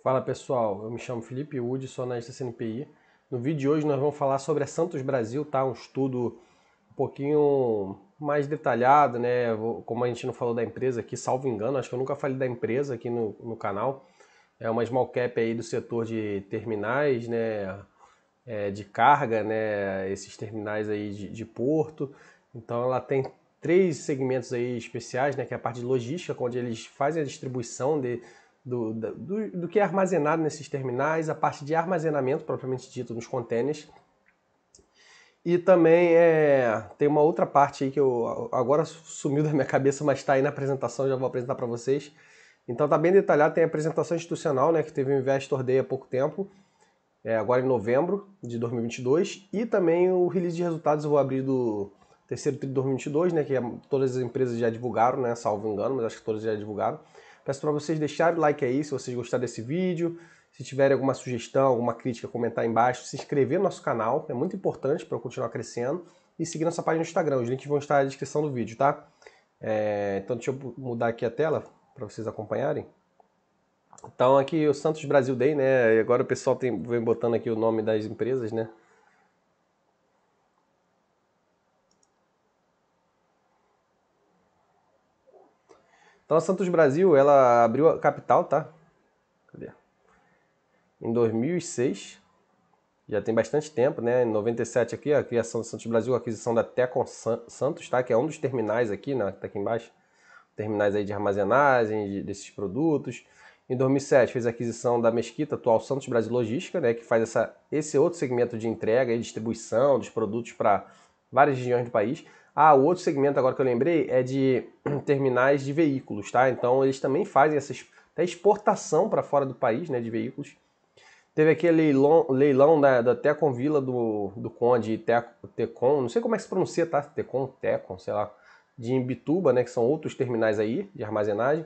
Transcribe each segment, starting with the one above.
Fala pessoal, eu me chamo Felipe Wood, sou analista CNPI. No vídeo de hoje nós vamos falar sobre a Santos Brasil, tá? Um estudo um pouquinho mais detalhado, né? Como a gente não falou da empresa aqui, salvo engano, acho que eu nunca falei da empresa aqui no canal. É uma small cap aí do setor de terminais, né? De carga, né? Esses terminais aí de porto. Então ela tem três segmentos aí especiais, né? Que é a parte de logística, onde eles fazem a distribuição do que é armazenado nesses terminais, a parte de armazenamento propriamente dito nos contêineres. E também tem uma outra parte aí que eu agora sumiu da minha cabeça, mas está aí na apresentação, já vou apresentar para vocês. Então tá bem detalhado, tem a apresentação institucional, né, que teve um Investor Day há pouco tempo, agora em novembro de 2022, e também o release de resultados eu vou abrir do terceiro tri de 2022, né, que todas as empresas já divulgaram, né, salvo engano, mas acho que todas já divulgaram. Peço para vocês deixarem o like aí se vocês gostaram desse vídeo, se tiverem alguma sugestão, alguma crítica, comentar aí embaixo, se inscrever no nosso canal, é muito importante para eu continuar crescendo, e seguir nossa página no Instagram, os links vão estar na descrição do vídeo, tá? Então deixa eu mudar aqui a tela para vocês acompanharem. Então aqui o Santos Brasil Day, né? E agora o pessoal vem botando aqui o nome das empresas, né? Então a Santos Brasil, ela abriu a capital, tá? Cadê? Em 2006, já tem bastante tempo, né? Em 97 aqui, a criação do Santos Brasil, a aquisição da Tecon Santos, tá? Que é um dos terminais aqui, né? Tá aqui embaixo. Terminais aí de armazenagem desses produtos. Em 2007 fez a aquisição da Mesquita, atual Santos Brasil Logística, né? Que faz esse outro segmento de entrega e distribuição dos produtos para várias regiões do país. Ah, o outro segmento agora que eu lembrei é de terminais de veículos, tá? Então eles também fazem essa até exportação para fora do país, né, de veículos. Teve aquele leilão da Tecon Vila do Conde e Tecon, não sei como é que se pronuncia, tá? Tecon, sei lá, de Imbituba, né, que são outros terminais aí de armazenagem.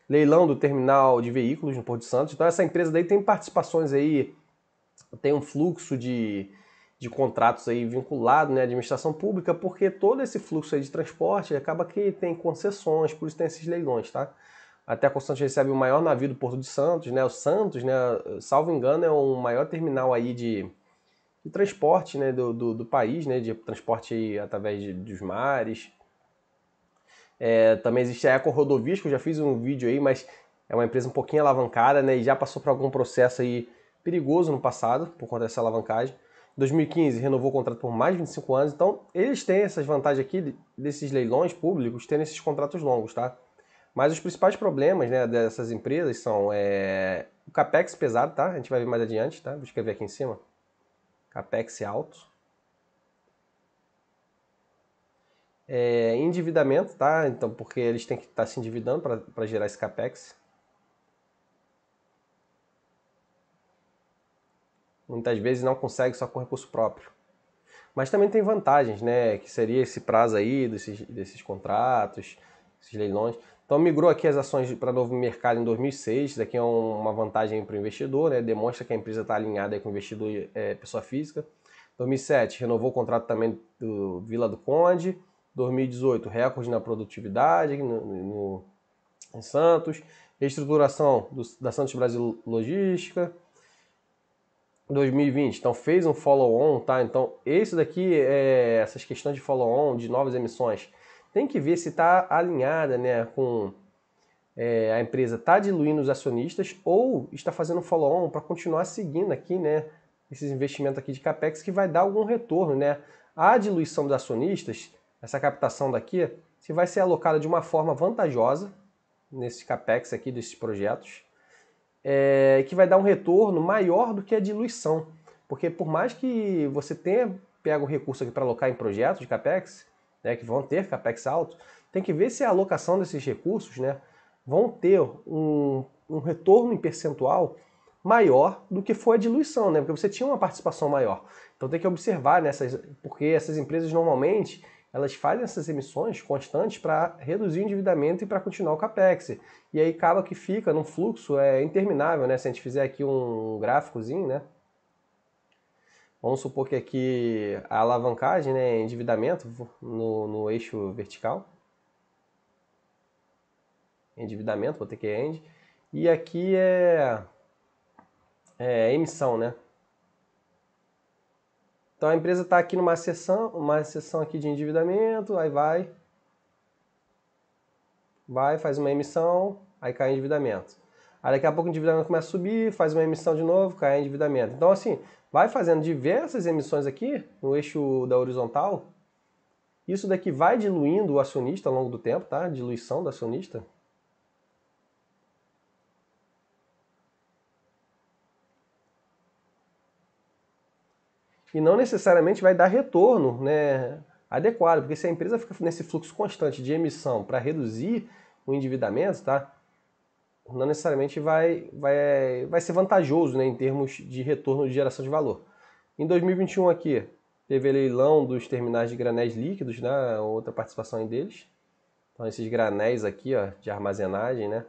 Leilão do terminal de veículos no Porto de Santos. Então essa empresa daí tem participações aí, tem um fluxo de contratos aí vinculado, né, à administração pública, porque todo esse fluxo aí de transporte acaba que tem concessões, por isso tem esses leilões, tá? Até a Santos recebe o maior navio do Porto de Santos, né? O Santos, né, salvo engano, é o maior terminal aí de transporte, né, do país, né, de transporte aí através dos mares. Também existe a Eco Rodovias, que eu já fiz um vídeo aí, mas é uma empresa um pouquinho alavancada, né, e já passou por algum processo aí perigoso no passado, por conta dessa alavancagem. Em 2015 renovou o contrato por mais de 25 anos, então eles têm essas vantagens aqui desses leilões públicos, tendo esses contratos longos, tá? Mas os principais problemas, né, dessas empresas são o capex pesado, tá? A gente vai ver mais adiante, tá? Vou escrever aqui em cima. Capex alto. Endividamento, tá? Então, porque eles têm que estar se endividando para gerar esse capex. Muitas vezes não consegue só com recurso próprio. Mas também tem vantagens, né? Que seria esse prazo aí desses contratos, esses leilões. Então migrou aqui as ações para novo mercado em 2006. Isso aqui é uma vantagem para o investidor, né? Demonstra que a empresa está alinhada com o investidor, pessoa física. 2007 renovou o contrato também do Vila do Conde. 2018 recorde na produtividade em Santos. Reestruturação da Santos Brasil Logística. 2020, então fez um follow-on, tá? Então esse daqui, essas questões de follow-on, de novas emissões, tem que ver se está alinhada, né, com a empresa está diluindo os acionistas ou está fazendo follow-on para continuar seguindo aqui, né, esses investimentos aqui de capex que vai dar algum retorno, né? A diluição dos acionistas, essa captação daqui, se vai ser alocada de uma forma vantajosa nesse capex aqui desses projetos, que vai dar um retorno maior do que a diluição. Porque por mais que você tenha pego o recurso aqui para alocar em projetos de CAPEX, né, que vão ter CAPEX alto, tem que ver se a alocação desses recursos, né, vão ter um retorno em percentual maior do que foi a diluição, né, porque você tinha uma participação maior. Então tem que observar porque essas empresas normalmente elas fazem essas emissões constantes para reduzir o endividamento e para continuar o capex. E aí acaba que fica num fluxo interminável, né? Se a gente fizer aqui um gráficozinho, né? Vamos supor que aqui a alavancagem, né, endividamento no eixo vertical. Endividamento, vou ter que end. E aqui emissão, né? Então a empresa está aqui numa seção aqui de endividamento, aí faz uma emissão, aí cai endividamento. Aí daqui a pouco o endividamento começa a subir, faz uma emissão de novo, cai endividamento. Então assim, vai fazendo diversas emissões aqui no eixo da horizontal. Isso daqui vai diluindo o acionista ao longo do tempo, tá? Diluição do acionista. E não necessariamente vai dar retorno, né, adequado, porque se a empresa fica nesse fluxo constante de emissão para reduzir o endividamento, tá? Não necessariamente vai ser vantajoso, né, em termos de retorno de geração de valor. Em 2021 aqui, teve leilão dos terminais de granéis líquidos, né, outra participação aí deles. Então esses granéis aqui, ó, de armazenagem, né?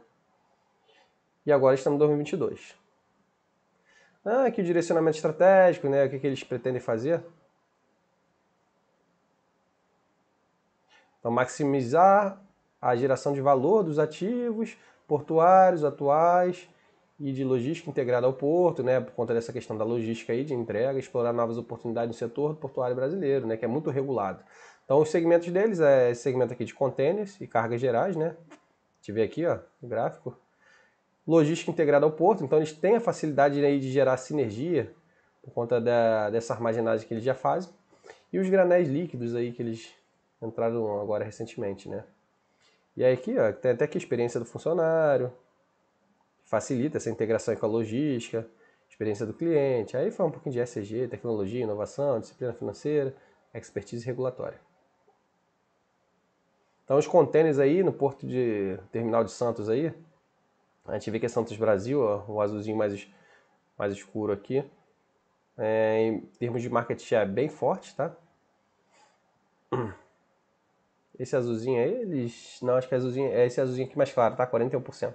E agora estamos em 2022. Aqui o direcionamento estratégico, né, o que eles pretendem fazer. Então maximizar a geração de valor dos ativos portuários atuais e de logística integrada ao porto, né, por conta dessa questão da logística aí de entrega, explorar novas oportunidades no setor portuário brasileiro, né, que é muito regulado. Então os segmentos deles é esse segmento aqui de contêineres e cargas gerais, né? A gente vê aqui, ó, o gráfico. Logística integrada ao porto, então eles têm a facilidade aí de gerar sinergia por conta dessa armazenagem que eles já fazem. E os granéis líquidos aí que eles entraram agora recentemente, né? E aí aqui, ó, tem até aqui a experiência do funcionário, facilita essa integração com a logística, experiência do cliente. Aí foi um pouquinho de ESG, tecnologia, inovação, disciplina financeira, expertise regulatória. Então os contêineres aí no porto de Terminal de Santos aí, a gente vê que é Santos Brasil, ó, o azulzinho mais escuro aqui. Em termos de market share bem forte, tá? Esse azulzinho aí, não, acho que é esse azulzinho aqui mais claro, tá? 41%.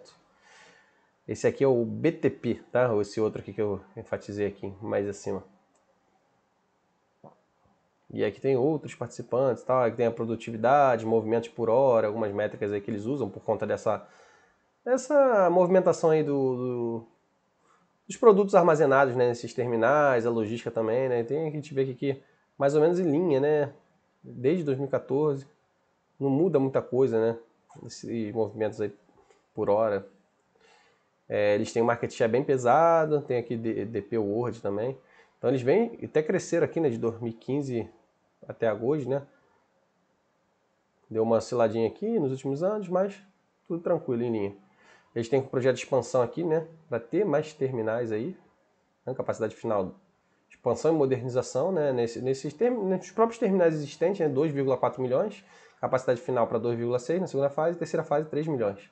Esse aqui é o BTP, tá? Ou esse outro aqui que eu enfatizei aqui, mais acima. E aqui tem outros participantes, tá? Aqui tem a produtividade, movimentos por hora, algumas métricas aí que eles usam por conta dessa movimentação aí dos produtos armazenados, né, nesses terminais, a logística também, né? Tem, a gente vê aqui mais ou menos em linha, né? Desde 2014. Não muda muita coisa, né? Esses movimentos aí por hora. Eles têm um market share bem pesado, tem aqui DP World também. Então eles vêm até cresceram aqui, né, de 2015 até agosto, né? Deu uma osciladinha aqui nos últimos anos, mas tudo tranquilo em linha. Eles têm um projeto de expansão aqui, né, para ter mais terminais aí, né, capacidade final, expansão e modernização, né, nesses próprios terminais existentes, né, 2,4 milhões, capacidade final para 2,6 na segunda fase, terceira fase 3 milhões.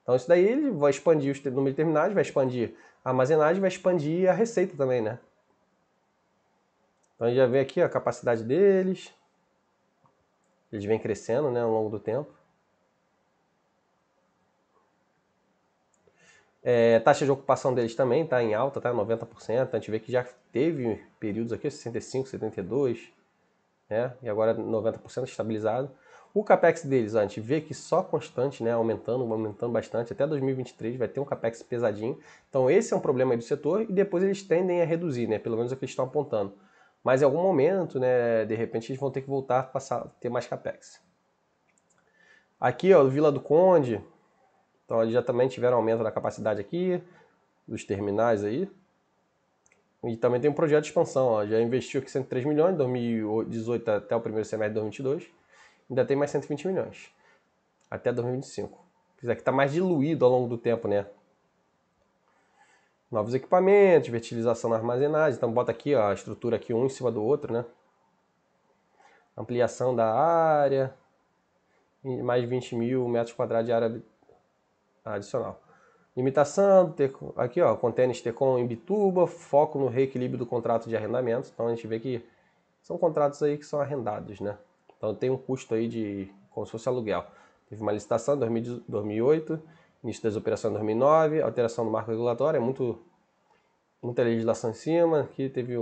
Então isso daí ele vai expandir o número de terminais, vai expandir a armazenagem, vai expandir a receita também, né? Então a gente já vê aqui a capacidade deles, eles vêm crescendo, né, ao longo do tempo. Taxa de ocupação deles também está em alta, tá? 90%. A gente vê que já teve períodos aqui, 65, 72, né? E agora 90% estabilizado. O capex deles, a gente vê que só constante, né? Aumentando bastante. Até 2023 vai ter um capex pesadinho. Então esse é um problema aí do setor e depois eles tendem a reduzir, né? Pelo menos é o que eles estão apontando. Mas em algum momento, né? De repente eles vão ter que voltar a ter mais capex. Aqui, ó, Vila do Conde. Então eles já também tiveram aumento da capacidade aqui, dos terminais aí. E também tem um projeto de expansão, ó, já investiu aqui 103 milhões, de 2018 até o primeiro semestre de 2022. Ainda tem mais 120 milhões, até 2025. Isso aqui está mais diluído ao longo do tempo, né? Novos equipamentos, verticalização na armazenagem. Então bota aqui, ó, a estrutura aqui um em cima do outro, né? Ampliação da área, mais 20 mil metros quadrados de área adicional. Limitação, aqui ó, contêineres Tecom em Bituba, foco no reequilíbrio do contrato de arrendamento. Então a gente vê que são contratos aí que são arrendados, né? Então tem um custo aí de como se fosse aluguel. Teve uma licitação em 2008, início das operações em 2009, alteração do marco regulatório, muita legislação em cima, que teve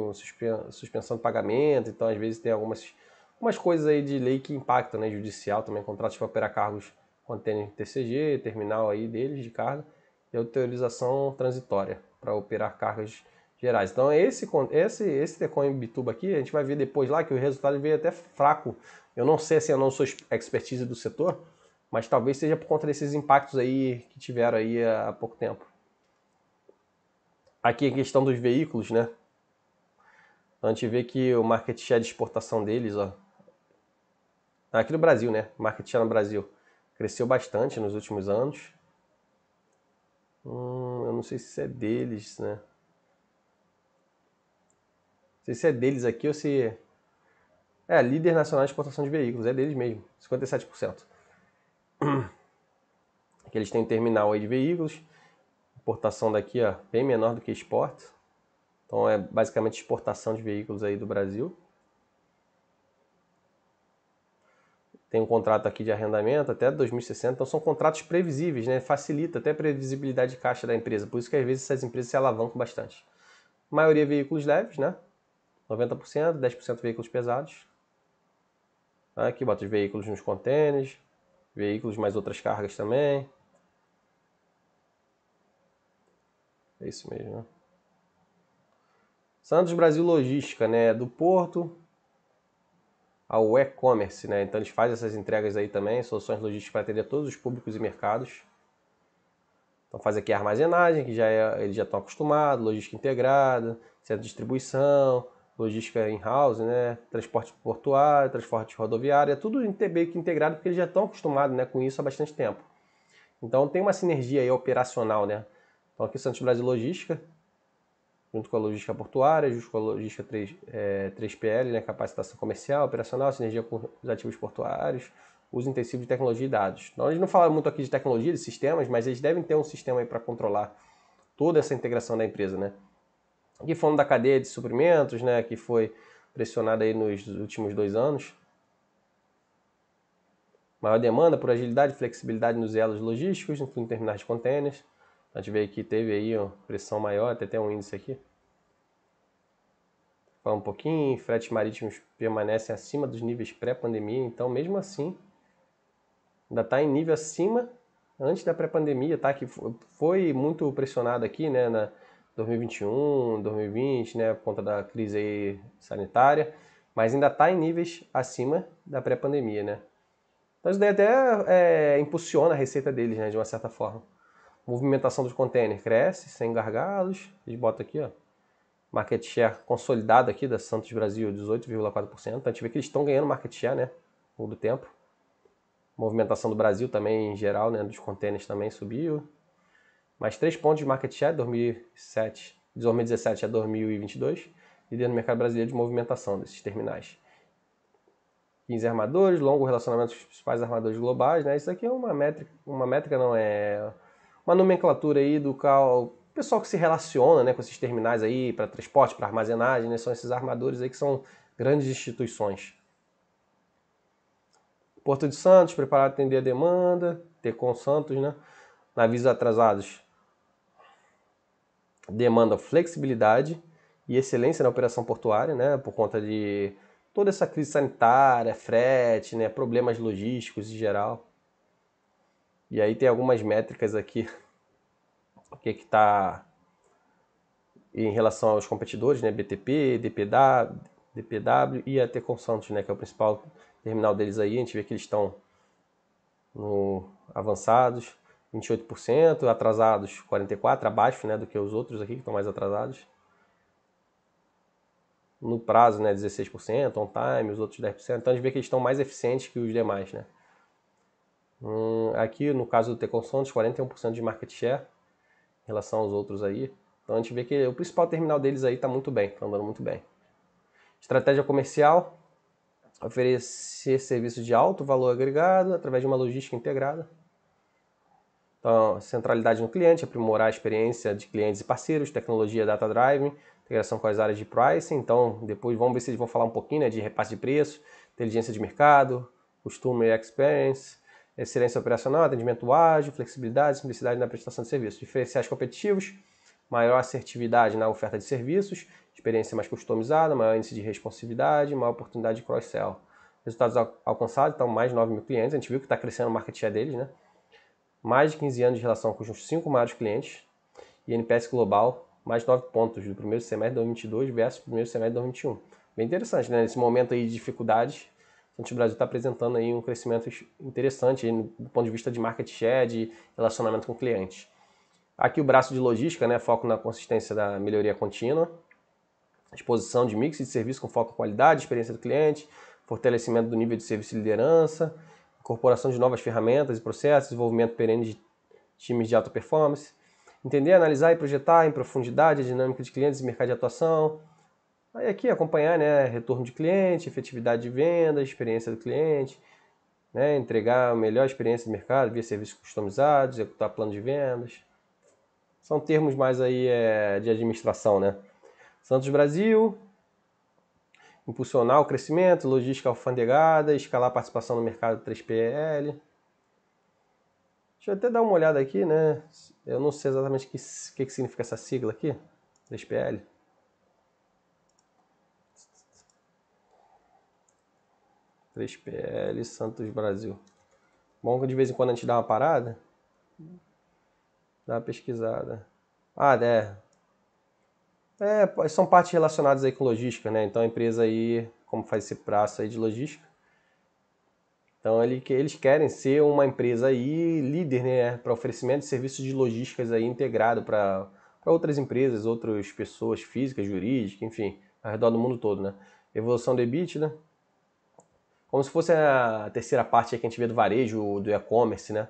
suspensão de pagamento, então às vezes tem algumas coisas aí de lei que impactam, né? Judicial também, contratos para operar cargos contêiner TCG, terminal aí deles de carga, e autorização transitória para operar cargas gerais. Então esse Tecon em Bituba aqui, a gente vai ver depois lá que o resultado veio até fraco. Eu não sei se eu não sou expertise do setor, mas talvez seja por conta desses impactos aí que tiveram aí há pouco tempo. Aqui a questão dos veículos, né? A gente vê que o market share de exportação deles, ó, aqui no Brasil, né? Market share no Brasil cresceu bastante nos últimos anos. Eu não sei se isso é deles, né? Não sei se é deles aqui ou se... É, líder nacional de exportação de veículos, é deles mesmo, 57%. Aqui eles têm um terminal aí de veículos, importação daqui, ó, bem menor do que exporta. Então é basicamente exportação de veículos aí do Brasil. Tem um contrato aqui de arrendamento até 2060, então são contratos previsíveis, né? Facilita até a previsibilidade de caixa da empresa, por isso que às vezes essas empresas se alavancam bastante. A maioria veículos leves, né? 90%, 10% veículos pesados. Aqui bota os veículos nos contêineres, veículos mais outras cargas também. É isso mesmo, né? Santos Brasil Logística, né? Do porto ao e-commerce, né? Então eles fazem essas entregas aí também, soluções logísticas para atender todos os públicos e mercados. Então faz aqui a armazenagem, que eles já estão acostumados, logística integrada, centro de distribuição, logística in-house, né? Transporte portuário, transporte rodoviário, é tudo meio que integrado porque eles já estão acostumados, né, com isso há bastante tempo. Então tem uma sinergia aí operacional, né? Então aqui o Santos Brasil Logística, junto com a logística portuária, junto com a logística 3PL, né, capacitação comercial, operacional, sinergia com os ativos portuários, uso intensivo de tecnologia e dados. Então, eles não falaram muito aqui de tecnologia, de sistemas, mas eles devem ter um sistema aí para controlar toda essa integração da empresa, né? Aqui falando da cadeia de suprimentos, né, que foi pressionada aí nos últimos 2 anos. Maior demanda por agilidade e flexibilidade nos elos logísticos, incluindo terminais de contêineres. A gente vê que teve aí uma pressão maior, até um índice aqui. Fala um pouquinho, fretes marítimos permanecem acima dos níveis pré-pandemia, então mesmo assim ainda está em nível acima antes da pré-pandemia, tá? Que foi muito pressionado aqui, né, na 2021, 2020, né, por conta da crise aí sanitária, mas ainda está em níveis acima da pré-pandemia, né? Então isso daí até impulsiona a receita deles, né, de uma certa forma. Movimentação dos containers cresce, sem gargalos. Eles botam aqui, ó, market share consolidado aqui da Santos Brasil, 18,4%. Então a gente vê que eles estão ganhando market share, né, ao longo do tempo. Movimentação do Brasil também, em geral, né, dos containers também subiu. Mais 3 pontos de market share, de 2017 a 2022. Líder no mercado brasileiro de movimentação desses terminais. 15 armadores, longo relacionamento com os principais armadores globais, né? Isso aqui é uma métrica não é uma nomenclatura aí do qual o pessoal que se relaciona, né, com esses terminais aí para transporte, para armazenagem, né, são esses armadores aí que são grandes instituições. Porto de Santos, preparado para atender a demanda, Tecon Santos, né? Navios atrasados demandam flexibilidade e excelência na operação portuária, né, por conta de toda essa crise sanitária, frete, né, problemas logísticos em geral. E aí tem algumas métricas aqui, o que está em relação aos competidores, né, BTP, DPW e a Tecon Santos, né, que é o principal terminal deles aí. A gente vê que eles estão avançados, 28%, atrasados 44%, abaixo, né, do que os outros aqui que estão mais atrasados. No prazo, né, 16%, on time, os outros 10%. Então a gente vê que eles estão mais eficientes que os demais, né. Aqui no caso do Tecon Santos, 41% de market share em relação aos outros aí. Então a gente vê que o principal terminal deles aí está muito bem, está andando muito bem. Estratégia comercial, oferecer serviços de alto valor agregado através de uma logística integrada. Então, centralidade no cliente, aprimorar a experiência de clientes e parceiros, tecnologia data-driven, integração com as áreas de pricing. Então, depois vamos ver se eles vão falar um pouquinho, né, de repasse de preço, inteligência de mercado, customer experience, excelência operacional, atendimento ágil, flexibilidade, simplicidade na prestação de serviços, diferenciais competitivos, maior assertividade na oferta de serviços, experiência mais customizada, maior índice de responsividade, maior oportunidade de cross-sell. Resultados alcançados, então mais 9 mil clientes, a gente viu que está crescendo o market share deles, né? Mais de 15 anos de relação com os 5 maiores clientes e NPS global mais 9 pontos do primeiro semestre de 2022 versus o primeiro semestre de 2021. Bem interessante, né? Nesse momento aí de dificuldades, o Santos Brasil está apresentando aí um crescimento interessante aí do ponto de vista de market share, de relacionamento com clientes. Aqui o braço de logística, né? Foco na consistência da melhoria contínua, exposição de mix de serviço com foco em qualidade, experiência do cliente, fortalecimento do nível de serviço e liderança, incorporação de novas ferramentas e processos, desenvolvimento perene de times de alta performance, entender, analisar e projetar em profundidade a dinâmica de clientes e mercado de atuação. Aí aqui acompanhar, né, retorno de cliente, efetividade de venda, experiência do cliente, né, entregar a melhor experiência de mercado via serviços customizados, executar plano de vendas. São termos mais aí de administração, né? Santos Brasil, impulsionar o crescimento, logística alfandegada, escalar a participação no mercado 3PL. Deixa eu até dar uma olhada aqui, né? Eu não sei exatamente o que significa essa sigla aqui, 3PL. Santos Brasil. Bom que de vez em quando a gente dá uma parada, dá uma pesquisada. São partes relacionadas aí com logística, né? Então a empresa aí, como faz esse braço aí de logística, então eles querem ser uma empresa aí líder, né, para oferecimento de serviços de logísticas aí integrado para outras empresas, outras pessoas físicas, jurídicas, enfim, ao redor do mundo todo, né? Evolução do EBITDA, como se fosse a terceira parte aí que a gente vê do varejo, do e-commerce, né?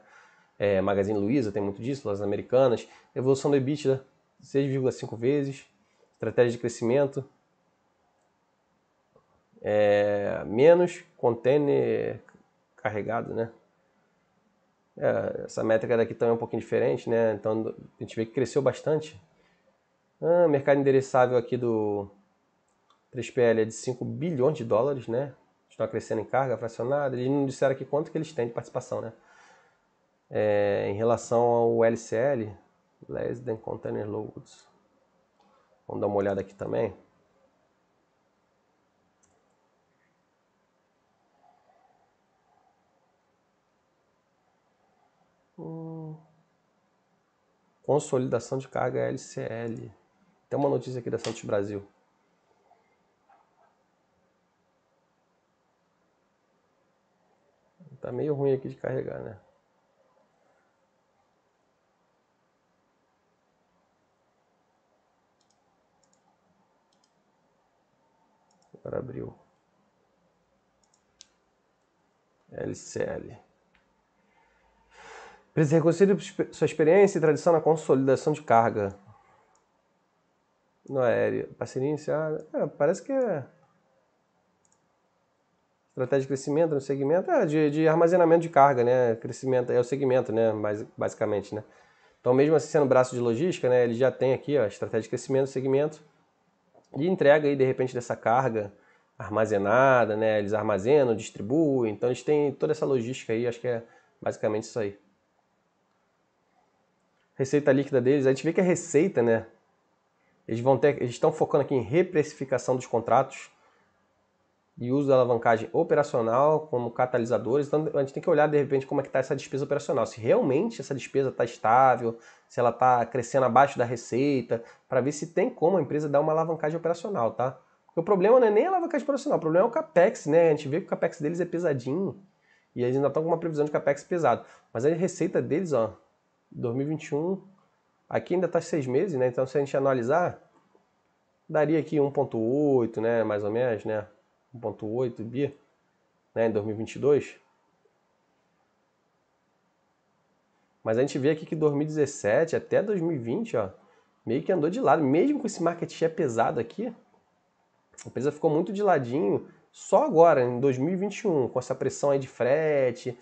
Magazine Luiza tem muito disso, lojas americanas. Evolução do EBITDA, 6,5 vezes. Estratégia de crescimento. Menos container carregado, né? Essa métrica daqui também é um pouquinho diferente, né? Então a gente vê que cresceu bastante. Mercado endereçável aqui do 3PL é de 5 bilhões de dólares, né? Estão crescendo em carga fracionada. Eles não disseram aqui quanto que eles têm de participação, né? Em relação ao LCL, Less Than Container Loads. Vamos dar uma olhada aqui também. Consolidação de carga LCL. Tem uma notícia aqui da Santos Brasil. Tá meio ruim aqui de carregar, né? Agora abriu. LCL. Empresa reconhecida por sua experiência e tradição na consolidação de carga. No aéreo. Parceria iniciada. Parece que é estratégia de crescimento no segmento. De armazenamento de carga, né? Crescimento é o segmento, né? Basicamente, né? Então, mesmo assim sendo braço de logística, né? Ele já tem aqui, ó, estratégia de crescimento no segmento e entrega aí, de repente, dessa carga armazenada, né? Eles armazenam, distribuem. Então, eles têm toda essa logística aí. Acho que é basicamente isso aí. Receita líquida deles. A gente vê que a receita, né? Eles estão focando aqui em reprecificação dos contratos e uso da alavancagem operacional como catalisadores. Então a gente tem que olhar de repente como é que está essa despesa operacional. Se realmente essa despesa está estável, se ela está crescendo abaixo da receita, para ver se tem como a empresa dar uma alavancagem operacional, tá? Porque o problema não é nem a alavancagem operacional, o problema é o CAPEX, né? A gente vê que o CAPEX deles é pesadinho e eles ainda estão com uma previsão de CAPEX pesado. Mas a receita deles, ó, 2021, aqui ainda está 6 meses, né? Então se a gente analisar, daria aqui 1,8, né? Mais ou menos, né? 1,8 bi, né, em 2022. Mas a gente vê aqui que 2017 até 2020, ó, meio que andou de lado. Mesmo com esse market share pesado aqui, a empresa ficou muito de ladinho. Só agora, em 2021, com essa pressão aí de frete,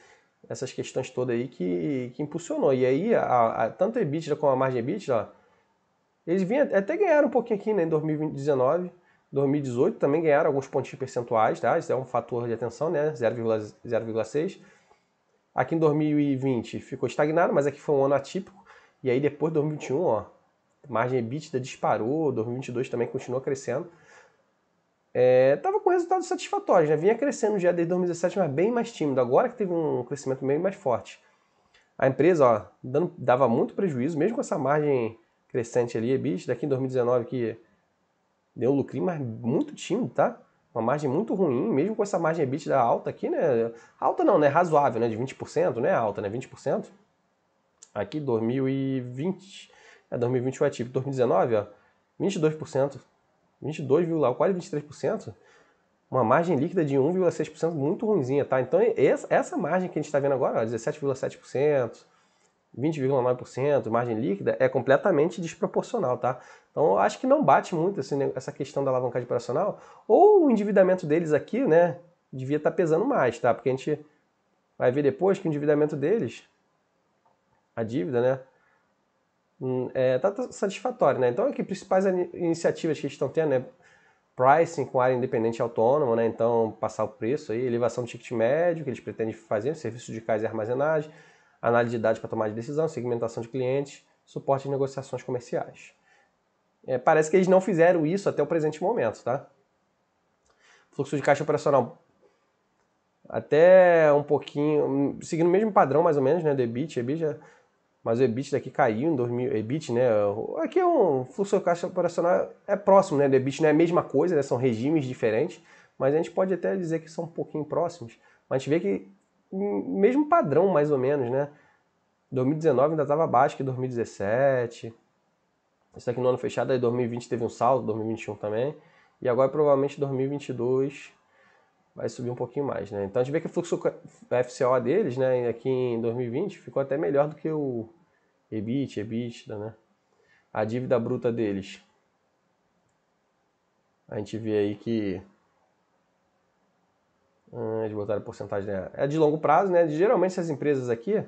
essas questões todas aí que impulsionou. E aí, tanto a EBITDA como a margem EBITDA, ó, eles até ganharam um pouquinho aqui, né, em 2019. 2018 também ganharam alguns pontinhos percentuais, tá? Isso é um fator de atenção, né? 0,6. Aqui em 2020 ficou estagnado, mas aqui foi um ano atípico. E aí depois de 2021, ó, margem EBITDA disparou, 2022 também continuou crescendo. Tava com resultados satisfatórios, né? Vinha crescendo já desde 2017, mas bem mais tímido. Agora que teve um crescimento bem mais forte. A empresa, ó, dava muito prejuízo, mesmo com essa margem crescente ali, EBITDA, daqui em 2019 que deu lucrinho, mas muito tímido, tá? Uma margem muito ruim, mesmo com essa margem EBITDA alta aqui, né? Alta não, né? Razoável, né? De 20%, né? Alta, né? 20%. Aqui 2020, 2020 foi ativo. 2019, ó, 22%, 22, quase 23%. Uma margem líquida de 1,6% muito ruinzinha, tá? Então essa margem que a gente está vendo agora, 17,7%, 20,9%, margem líquida, é completamente desproporcional, tá? Então eu acho que não bate muito essa questão da alavancagem operacional, ou o endividamento deles aqui, né, devia estar pesando mais, tá? Porque a gente vai ver depois que o endividamento deles, a dívida, né, tá satisfatório, né? Então aqui principais iniciativas que eles estão tendo, né, pricing com área independente e autônoma, né? Então passar o preço aí, elevação do ticket médio que eles pretendem fazer, serviço de cais e armazenagem, análise de dados para tomar de decisão, segmentação de clientes, suporte de negociações comerciais. Parece que eles não fizeram isso até o presente momento, tá? Fluxo de caixa operacional até um pouquinho, seguindo o mesmo padrão mais ou menos, né, do EBITDA, mas o EBITDA aqui caiu em 2000, EBITDA, né, aqui é um fluxo de caixa operacional, é próximo, né, do EBITDA não é a mesma coisa, né, são regimes diferentes, mas a gente pode até dizer que são um pouquinho próximos, mas a gente vê que mesmo padrão mais ou menos, né, 2019 ainda estava abaixo que 2017, isso aqui no ano fechado, aí 2020 teve um saldo, 2021 também, e agora provavelmente 2022 vai subir um pouquinho mais, né? Então a gente vê que o fluxo FCO deles, né, aqui em 2020 ficou até melhor do que o EBITDA, né? A dívida bruta deles, a gente vê aí que eles botaram a porcentagem, né? É de longo prazo, né? Geralmente essas empresas aqui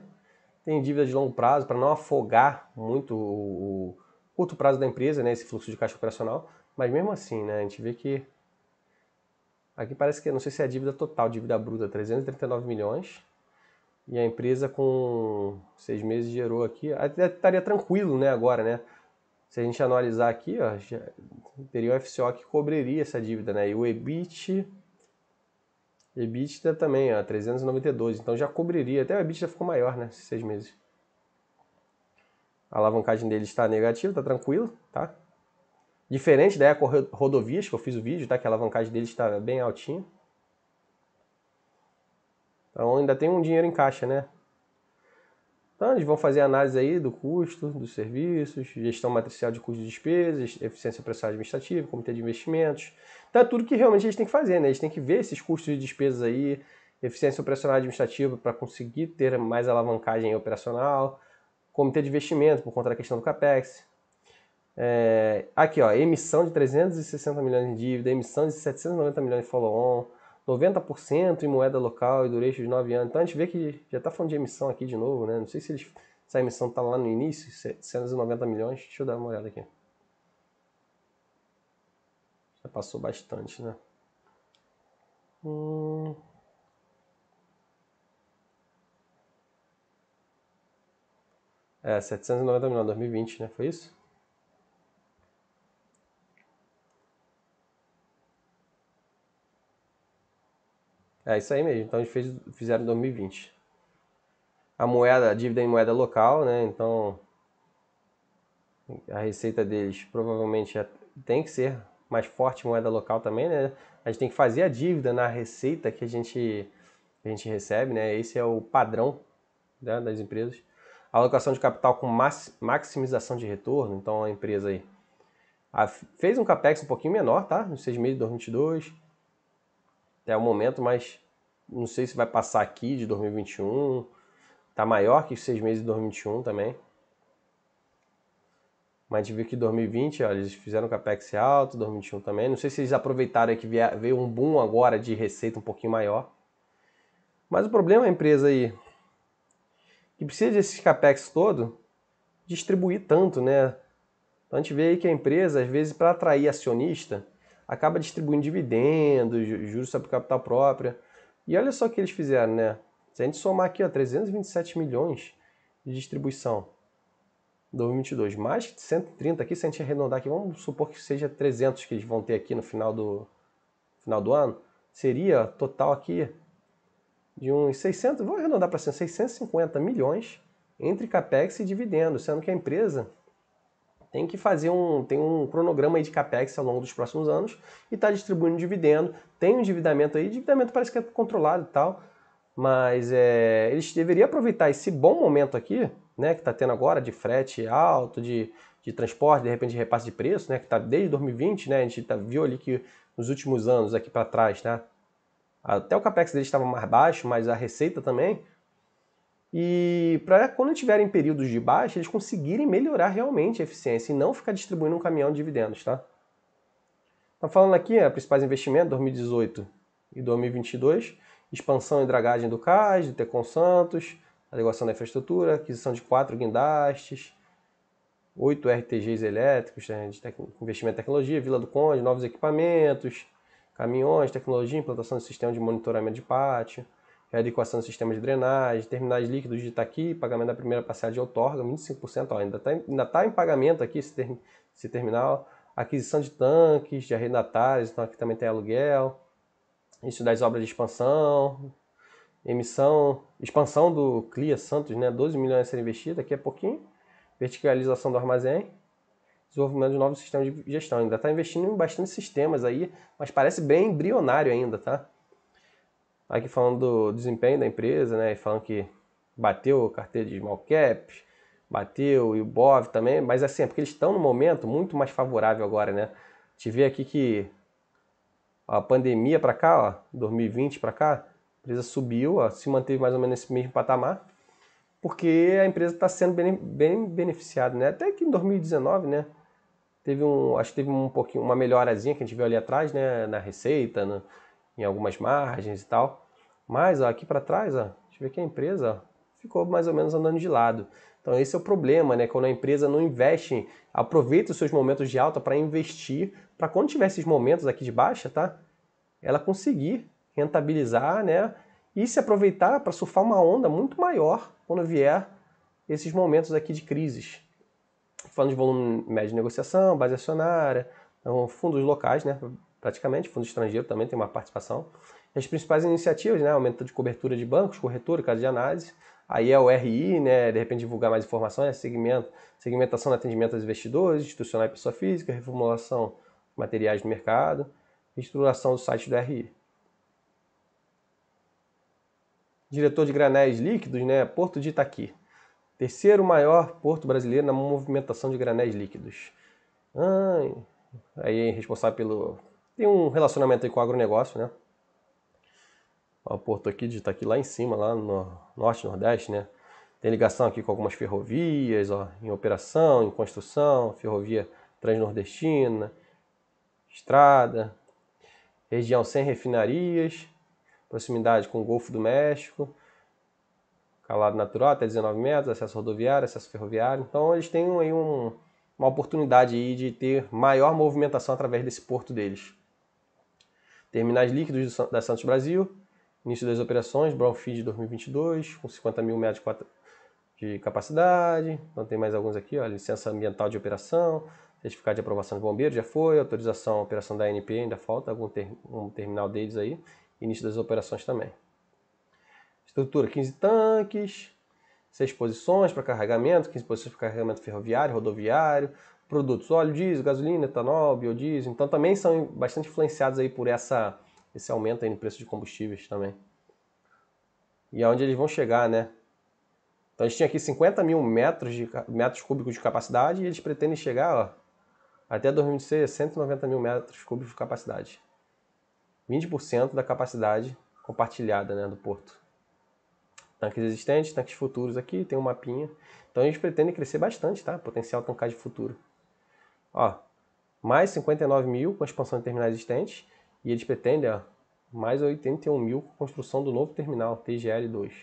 têm dívida de longo prazo para não afogar muito o curto prazo da empresa, né? Esse fluxo de caixa operacional, mas mesmo assim, né? A gente vê que aqui parece que, não sei se é a dívida total, dívida bruta, 339 milhões. E a empresa com 6 meses gerou aqui, até estaria tranquilo, né, agora, né? Se a gente analisar aqui, ó, teria o FCO que cobriria essa dívida, né? E o EBITDA também, ó, 392, então já cobriria, até o EBITDA ficou maior, né, esses 6 meses. A alavancagem dele está negativa, está tranquilo, tá? Diferente da Eco Rodovias, que eu fiz o vídeo, tá? Que a alavancagem dele está bem altinha. Então ainda tem um dinheiro em caixa, né? Então eles vão fazer análise aí do custo, dos serviços, gestão matricial de custos e despesas, eficiência processual administrativa, comitê de investimentos. Então é tudo que realmente eles têm que fazer, né? Eles têm que ver esses custos e despesas aí, eficiência operacional administrativa para conseguir ter mais alavancagem operacional, comitê de investimento por conta da questão do CAPEX. Aqui, ó, emissão de 360 milhões em dívida, emissão de 790 milhões de follow-on, 90% em moeda local e duration de 9 anos. Então a gente vê que já está falando de emissão aqui de novo, né? Não sei se essa emissão está lá no início, 790 milhões. Deixa eu dar uma olhada aqui. Já passou bastante, né? 790 milhões, 2020, né? Foi isso? É isso aí mesmo. Então eles fizeram em 2020. A dívida em moeda local, né? Então a receita deles provavelmente tem que ser mais forte em moeda local também, né? A gente tem que fazer a dívida na receita que a gente recebe, né? Esse é o padrão, né, das empresas. Alocação de capital com maximização de retorno. Então a empresa aí fez um capex um pouquinho menor, tá? Nos 6 meses de 2022 até o momento, mas não sei se vai passar aqui de 2021. Tá maior que os 6 meses de 2021 também. Mas a gente viu que 2020, ó, eles fizeram um capex alto, 2021 também. Não sei se eles aproveitaram que veio um boom agora de receita um pouquinho maior. Mas o problema é a empresa aí que precisa desses capex todo distribuir tanto, né? Então a gente vê aí que a empresa, às vezes, para atrair acionista, acaba distribuindo dividendos, juros sobre capital própria. E olha só o que eles fizeram, né? Se a gente somar aqui, ó, 327 milhões de distribuição em 2022, mais que 130 aqui, se a gente arredondar aqui, vamos supor que seja 300 que eles vão ter aqui no final do ano, seria total aqui de uns 600, vou arredondar para 650 milhões entre capex e dividendos, sendo que a empresa tem que fazer tem um cronograma aí de capex ao longo dos próximos anos e está distribuindo dividendo. Tem um endividamento aí, endividamento parece que é controlado e tal, mas eles deveriam aproveitar esse bom momento aqui, né, que está tendo agora de frete alto, de transporte, de repente de repasse de preço, né, que está desde 2020, né, a gente viu ali que nos últimos anos aqui para trás, né, até o capex deles estava mais baixo, mas a receita também. E para quando tiverem períodos de baixa, eles conseguirem melhorar realmente a eficiência e não ficar distribuindo um caminhão de dividendos, tá? Tá falando aqui, principais investimentos, 2018 e 2022, expansão e dragagem do CAS, do Tecon Santos, adequação da infraestrutura, aquisição de 4 guindastes, 8 RTGs elétricos, né, de investimento em tecnologia, Vila do Conde, novos equipamentos, caminhões, tecnologia, implantação do sistema de monitoramento de pátio, readequação do sistema de drenagem, terminais líquidos de Itaqui, pagamento da primeira parcela de outorga, 25%, ó, ainda tá em pagamento aqui esse terminal, aquisição de tanques, de arrendatários, então aqui também tem aluguel, início das obras de expansão, expansão do CLIA Santos, né, 12 milhões a ser investido, aqui é pouquinho, verticalização do armazém, desenvolvimento de novos sistemas de gestão. Ainda está investindo em bastante sistemas aí, mas parece bem embrionário ainda, tá? Aqui falando do desempenho da empresa, né? Falando que bateu a carteira de small cap, bateu e o BOV também, mas assim, é porque eles estão num momento muito mais favorável agora, né? Te vê aqui que a pandemia para cá, ó, 2020 para cá, a empresa subiu, ó, se manteve mais ou menos nesse mesmo patamar, porque a empresa está sendo bem beneficiada, né? Até que em 2019, né? Acho que teve um pouquinho, uma melhorazinha que a gente viu ali atrás, né? Na receita, em algumas margens e tal. Mas ó, aqui para trás, ó, a gente vê que a empresa ó, ficou mais ou menos andando de lado. Então esse é o problema, né? Quando a empresa não investe, aproveita os seus momentos de alta para investir, para quando tiver esses momentos aqui de baixa, tá? Ela conseguir rentabilizar, né? E se aproveitar para surfar uma onda muito maior quando vier esses momentos aqui de crises. Falando de volume médio de negociação, base acionária, então, fundos locais, né? Praticamente, fundo estrangeiro também tem uma participação. As principais iniciativas, né? Aumento de cobertura de bancos, corretora, casa de análise. Aí é o RI, né? De repente divulgar mais informações, segmentação do atendimento aos investidores, institucional e pessoa física, reformulação de materiais do mercado, estruturação do site do RI. Diretor de granéis líquidos, né? Porto de Itaqui. Terceiro maior porto brasileiro na movimentação de granéis líquidos. Aí é responsável pelo... Tem um relacionamento aí com o agronegócio, né? O porto aqui de Itaqui lá em cima, lá no norte, nordeste, né? Tem ligação aqui com algumas ferrovias, ó, em operação, em construção, ferrovia transnordestina, estrada, região sem refinarias, proximidade com o Golfo do México, calado natural até 19 metros, acesso rodoviário, acesso ferroviário. Então eles têm aí uma oportunidade aí de ter maior movimentação através desse porto deles. Terminais líquidos da Santos Brasil, início das operações, Brownfield 2022, com 50 mil metros de capacidade. Então tem mais alguns aqui, ó, licença ambiental de operação, certificado de aprovação de bombeiro, já foi, autorização operação da ANP, ainda falta um terminal deles aí, início das operações também. Estrutura 15 tanques, 6 posições para carregamento, 15 posições para carregamento ferroviário, rodoviário, produtos óleo diesel, gasolina, etanol, biodiesel. Então também são bastante influenciados aí por esse aumento aí no preço de combustíveis também. E aonde eles vão chegar, né? Então eles tinham aqui 50 mil metros cúbicos de capacidade e eles pretendem chegar, ó, até 2026 a 190 mil metros cúbicos de capacidade. 20% da capacidade compartilhada, né, do porto. Tanques existentes, tanques futuros aqui, tem um mapinha. Então eles pretendem crescer bastante, tá? Potencial tancagem futuro. Ó, mais 59 mil com a expansão de terminais existentes. E eles pretendem, ó, mais 81 mil com a construção do novo terminal, TGL2.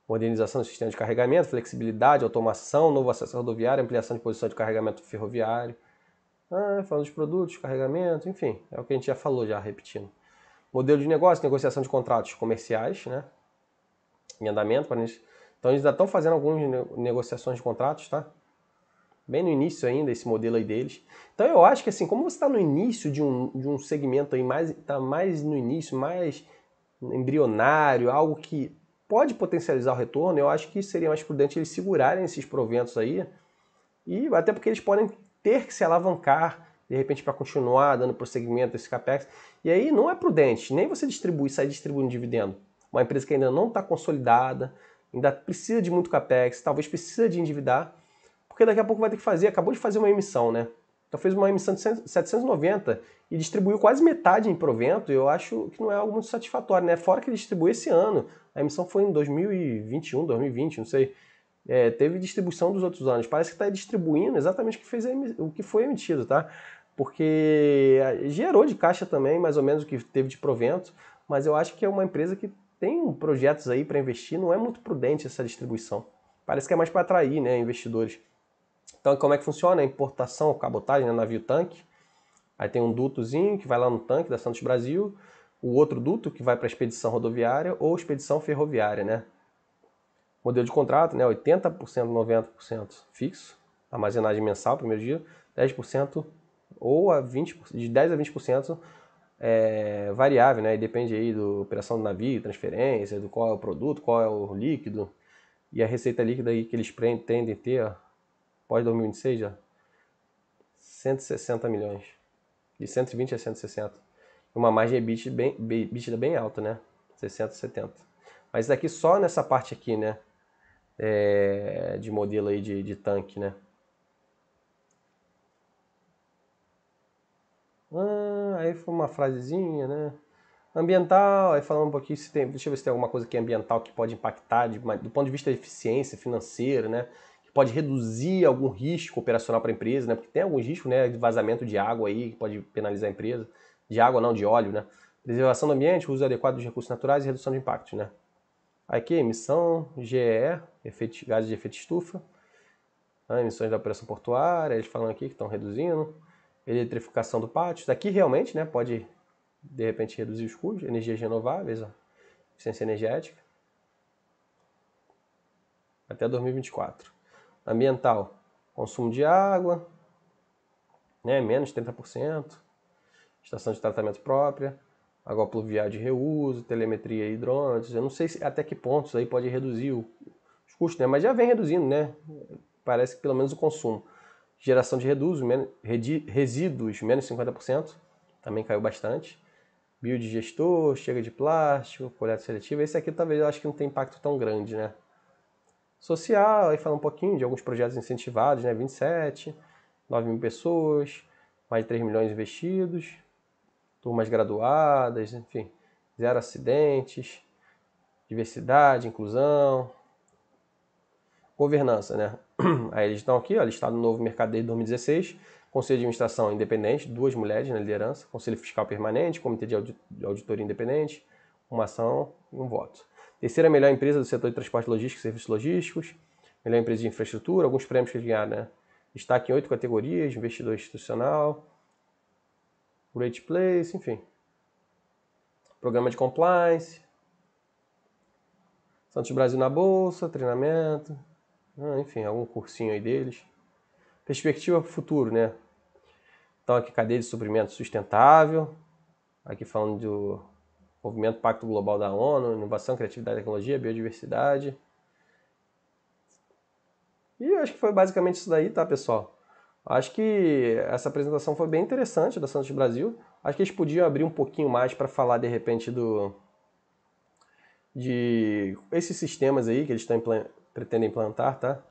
Modernização do sistema de carregamento, flexibilidade, automação, novo acesso rodoviário, ampliação de posição de carregamento ferroviário. Falando dos produtos, carregamento, enfim, é o que a gente já falou, já repetindo. Modelo de negócio, negociação de contratos comerciais, né? Em andamento. Então eles ainda estão fazendo algumas negociações de contratos, tá? Bem no início ainda, esse modelo aí deles. Então eu acho que assim, como você está no início de um segmento aí, está mais no início, mais embrionário, algo que pode potencializar o retorno, eu acho que seria mais prudente eles segurarem esses proventos aí E até porque eles podem ter que se alavancar, de repente, para continuar dando prosseguimento a esse capex. E aí não é prudente nem você sair distribuindo dividendo. Uma empresa que ainda não está consolidada, ainda precisa de muito capex, talvez precisa de endividar, porque daqui a pouco vai ter que fazer, acabou de fazer uma emissão, né? Então fez uma emissão de 790 e distribuiu quase metade em provento, eu acho que não é algo muito satisfatório, né? Fora que ele distribuiu esse ano, a emissão foi em 2021, 2020, não sei. Teve distribuição dos outros anos. Parece que está distribuindo exatamente o que foi emitido, tá? Porque gerou de caixa também, mais ou menos, o que teve de provento, mas eu acho que é uma empresa que tem projetos aí para investir, não é muito prudente essa distribuição. Parece que é mais para atrair, né, investidores. Então, como é que funciona? A importação, cabotagem, né, navio-tanque. Aí tem um dutozinho que vai lá no tanque da Santos Brasil, o outro duto que vai para a expedição rodoviária ou expedição ferroviária, né? Modelo de contrato, né? 80%, 90% fixo, armazenagem mensal, primeiro dia, 10% ou de 10% a 20% variável, né? E depende aí da operação do navio, transferência, do qual é o produto, qual é o líquido. E a receita líquida aí que eles pretendem ter, pós 2026, já 160 milhões. De 120 a 160. Uma margem EBITDA bem alta, né? 60, 70. Mas daqui só nessa parte aqui, né? De modelo aí de tanque, né? Aí foi uma frasezinha, né? Ambiental, aí falando um pouquinho se tem, deixa eu ver se tem alguma coisa que é ambiental que pode impactar do ponto de vista de eficiência financeira, né? Que pode reduzir algum risco operacional para a empresa, né? Porque tem alguns riscos, né, de vazamento de água aí que pode penalizar a empresa, de água não, de óleo, né? Preservação do ambiente, uso adequado dos recursos naturais e redução de impactos, né? Aqui, emissão, GEE, gases de efeito estufa, emissões da operação portuária, eles falam aqui que estão reduzindo, eletrificação do pátio, daqui realmente, né, pode de repente reduzir os custos, energias renováveis, eficiência energética, até 2024. Ambiental, consumo de água, né, menos 30%, estação de tratamento própria, água pluvial de reuso, telemetria e drones, eu não sei até que ponto isso aí pode reduzir os custos, né, mas já vem reduzindo, né, parece que pelo menos o consumo. Geração de resíduos, menos 50%, também caiu bastante. Biodigestor, chega de plástico, coleta seletiva. Esse aqui talvez eu acho que não tem impacto tão grande, né? Social, aí fala um pouquinho de alguns projetos incentivados, né? 27, 9 mil pessoas, mais de 3 milhões investidos, turmas graduadas, enfim, 0 acidentes, diversidade, inclusão, governança, né? Aí eles estão aqui, ó, listado no novo mercado desde 2016, Conselho de Administração independente, 2 mulheres na liderança, Conselho Fiscal permanente, Comitê de Auditoria independente, uma ação e um voto. Terceira melhor empresa do setor de transporte logístico e serviços logísticos, melhor empresa de infraestrutura, alguns prêmios que eles ganharam, né? Destaque em 8 categorias, investidor institucional, Great Place, enfim. Programa de compliance, Santos Brasil na Bolsa, treinamento, enfim, algum cursinho aí deles. Perspectiva para o futuro, né? Então aqui cadeia de suprimento sustentável, aqui falando do movimento Pacto Global da ONU, inovação, criatividade, tecnologia, biodiversidade. E eu acho que foi basicamente isso daí, tá, pessoal? Acho que essa apresentação foi bem interessante da Santos Brasil. Acho que eles podiam abrir um pouquinho mais para falar, de repente, de esses sistemas aí que eles pretendem implantar, tá?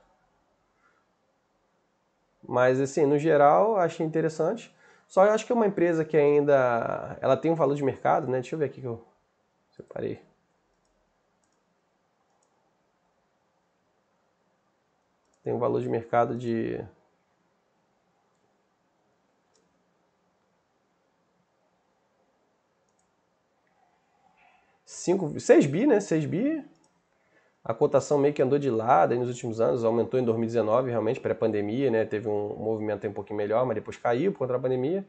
Mas, assim, no geral, achei interessante. Só eu acho que é uma empresa que ainda ela tem um valor de mercado, né? Deixa eu ver aqui que eu separei. Tem um valor de mercado de 6 bi, né? 6 bi. A cotação meio que andou de lado aí nos últimos anos, aumentou em 2019, realmente, pré-pandemia, né? Teve um movimento um pouquinho melhor, mas depois caiu por conta da pandemia.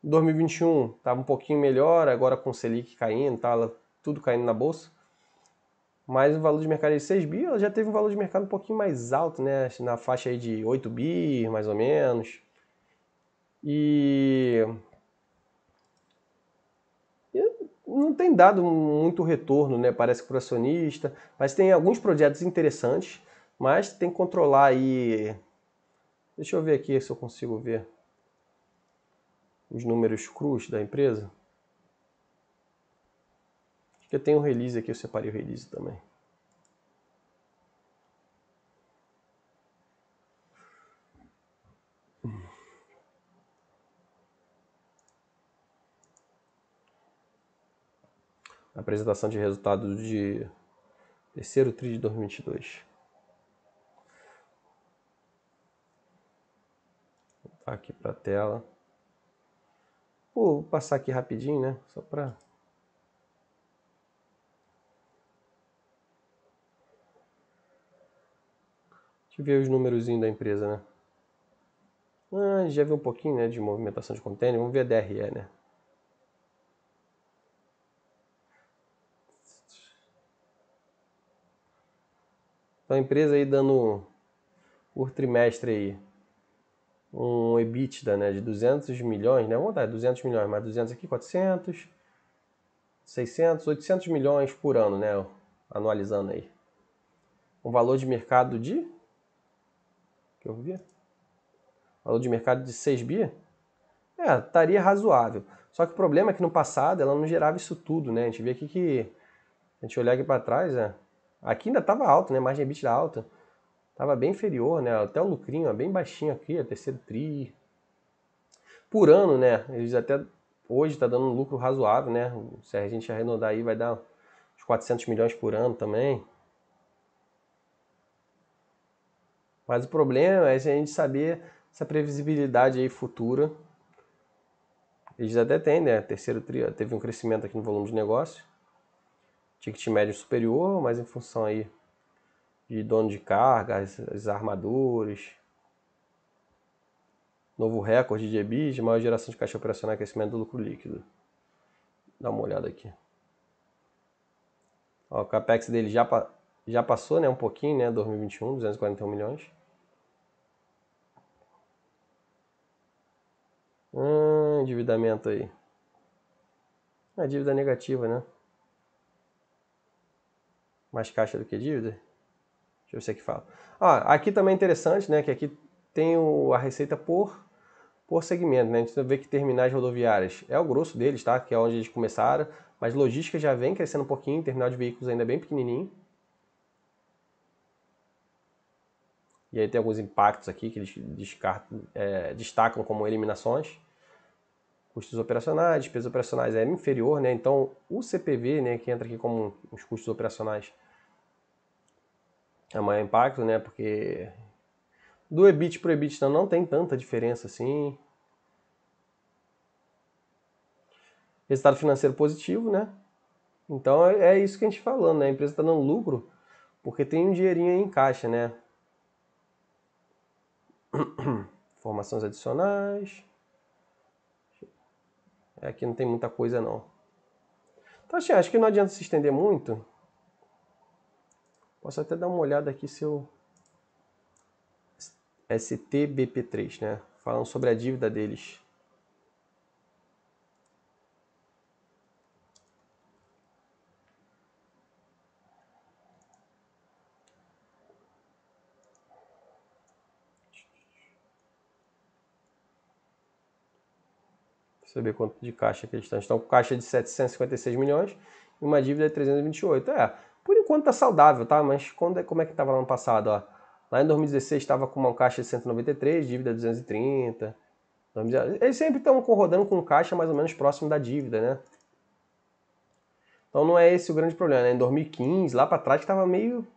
Em 2021 estava um pouquinho melhor, agora com o Selic caindo, tá, tudo caindo na bolsa. Mas o valor de mercado de 6 bi, ela já teve um valor de mercado um pouquinho mais alto, né? Na faixa aí de 8 bi, mais ou menos. E não tem dado muito retorno, né? Parece para o acionista, mas tem alguns projetos interessantes, mas tem que controlar aí Deixa eu ver aqui se eu consigo ver os números crus da empresa. Acho que eu tenho um release aqui, eu separei o release também. Apresentação de resultados de terceiro TRI de 2022. Vou voltar aqui para a tela. Vou passar aqui rapidinho, né? Só para... Deixa eu ver os númerozinhos da empresa, né? Já viu um pouquinho, né, de movimentação de container. Vamos ver a DRE, né? Então a empresa aí dando por trimestre aí um EBITDA, né, de 200 milhões, né? Vamos dar 200 milhões, mais 200 aqui, 400, 600, 800 milhões por ano, né? Anualizando aí. Um valor de mercado de... que eu vi? Valor de mercado de 6 bi? Estaria razoável. Só que o problema é que no passado ela não gerava isso tudo, né? A gente vê aqui que... a gente olhar aqui para trás, aqui ainda estava alto, né? Margem EBITDA alta. Estava bem inferior, né? Até o lucrinho é bem baixinho aqui, a terceiro tri. Por ano, né? Eles até hoje está dando um lucro razoável, né? Se a gente arredondar aí vai dar uns 400 milhões por ano também. Mas o problema é a gente saber essa previsibilidade aí futura. Eles até têm, né? Terceiro tri teve um crescimento aqui no volume de negócio. Ticket médio superior, mas em função aí de dono de carga, as armadores. Novo recorde de EBITDA, maior geração de caixa operacional e crescimento do lucro líquido. Dá uma olhada aqui. Ó, o capex dele já passou, né, um pouquinho, né, 2021, 241 milhões. Endividamento aí. A dívida negativa, né? Mais caixa do que dívida? Deixa eu ver se aqui fala. Aqui também é interessante, né, que aqui tem a receita por segmento, né? A gente vê que terminais rodoviárias é o grosso deles, tá? Que é onde eles começaram, mas logística já vem crescendo um pouquinho, terminal de veículos ainda é bem pequenininho. E aí tem alguns impactos aqui que eles destacam como eliminações. Custos operacionais, despesas operacionais é inferior, né? Então o CPV, né, que entra aqui como os custos operacionais, é maior impacto, né? Porque do EBIT para o EBITDA não tem tanta diferença assim. Resultado financeiro positivo, né? Então é isso que a gente tá falando, né? A empresa está dando lucro porque tem um dinheirinho aí em caixa, né? Informações adicionais. Aqui não tem muita coisa não. Então assim, acho que não adianta se estender muito. Posso até dar uma olhada aqui se eu... STBP3, né? Falando sobre a dívida deles. Deixa eu ver quanto de caixa que eles estão. Estão com caixa de 756 milhões e uma dívida de 328. Por enquanto tá saudável, tá? Mas como é que estava lá no passado? Ó? Lá em 2016 estava com uma caixa de 193, dívida de 230. Eles sempre estão rodando com caixa mais ou menos próximo da dívida, né? Então não é esse o grande problema, né? Em 2015, lá para trás, estava meio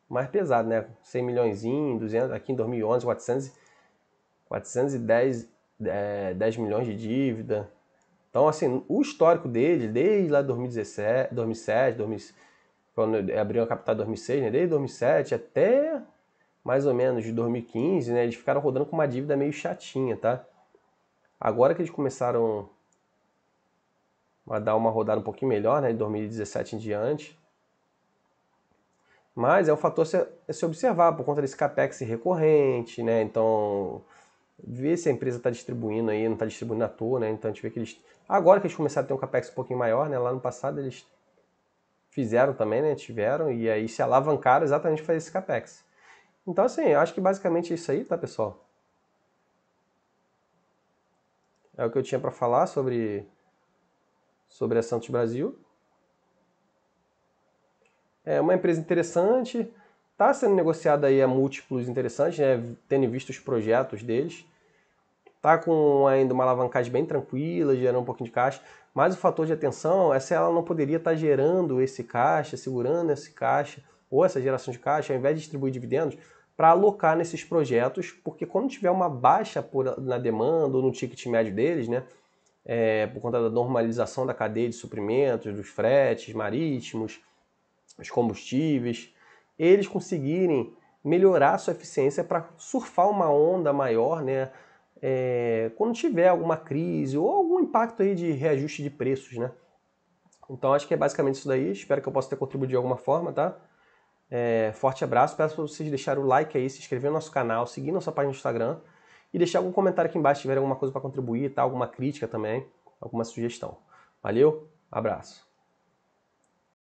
mais pesado, né? 100 milhões, 200, aqui em 2011, 410 10 milhões de dívida. Então, assim, o histórico dele, desde lá 2017, 2007, quando abriu a capital em 2006, né? Desde 2007 até mais ou menos de 2015, né? Eles ficaram rodando com uma dívida meio chatinha, tá? Agora que eles começaram a dar uma rodada um pouquinho melhor, né? De 2017 em diante. Mas é um fator a se observar por conta desse capex recorrente, né? Então, ver se a empresa está distribuindo aí, não está distribuindo à toa, né? Então a gente vê que eles... Agora que eles começaram a ter um capex um pouquinho maior, né? Lá no passado eles fizeram também, né? Tiveram, e aí se alavancaram exatamente para fazer esse capex. Então, assim, eu acho que basicamente é isso aí, tá, pessoal? É o que eu tinha para falar sobre a Santos Brasil. É uma empresa interessante, está sendo negociada aí a múltiplos interessantes, né? Tendo visto os projetos deles. Está com ainda uma alavancagem bem tranquila, gerando um pouquinho de caixa. Mas o fator de atenção é se ela não poderia estar gerando esse caixa, segurando esse caixa, ou essa geração de caixa, ao invés de distribuir dividendos, para alocar nesses projetos, porque quando tiver uma baixa na demanda ou no ticket médio deles, né, por conta da normalização da cadeia de suprimentos, dos fretes marítimos, os combustíveis, eles conseguirem melhorar a sua eficiência para surfar uma onda maior, né? Quando tiver alguma crise ou algum impacto aí de reajuste de preços, né? Então acho que é basicamente isso daí. Espero que eu possa ter contribuído de alguma forma, tá? Forte abraço. Peço para vocês deixarem o like aí, se inscrever no nosso canal, seguir nossa página no Instagram e deixar algum comentário aqui embaixo se tiver alguma coisa para contribuir, tá? Alguma crítica também, alguma sugestão. Valeu, abraço.